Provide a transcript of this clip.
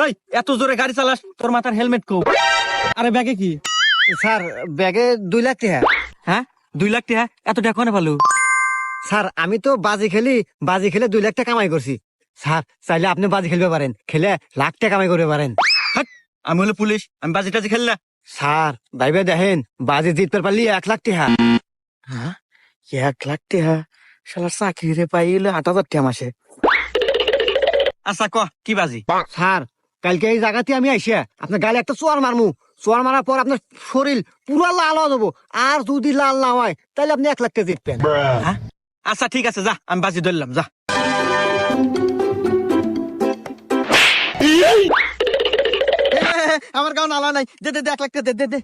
ওই এত জোরে গাড়ি চালাস, তোর মাথার হেলমেট কো? আরে ব্যাগে কি? স্যার ব্যাগে 2 লাখ টাকা। হ্যাঁ 2 লাখ টাকা? এত টাকা কোনে ভালো? স্যার আমি তো বাজি খেলে 2 লাখ টাকা কামাই করছি। স্যার চাইলে আপনি বাজি খেলতে পারেন, খেলে লাখ টাকা কামাই করতে পারেন। আমি হলো পুলিশ, আমি বাজি টাজি খেললা? স্যার ভাইবে দেখেন, বাজি জিততে পারলি 1 লাখ টাকা। হ্যাঁ 1 লাখ টাকা? শালা চাকরি রে পাইলে 8,000 টাকা মাসে। আচ্ছা ক কি বাজি? স্যার কালকে এই জায়গাতে আমি আইসা আপনার গালে একটা চোয়ার মারমু। চোয়ার মারার পর আপনার শরীর পুরো লাল হয়ে যাবো, আর যদি লাল না হয় তাহলে আপনি 1 লাখ টাকা জিতবেন। হ্যাঁ আচ্ছা ঠিক আছে, যা আমি বাজি ধরলাম, যা। আমার গাও নালা নাই, দে দে 1 লাখ টাকা দে দে দে।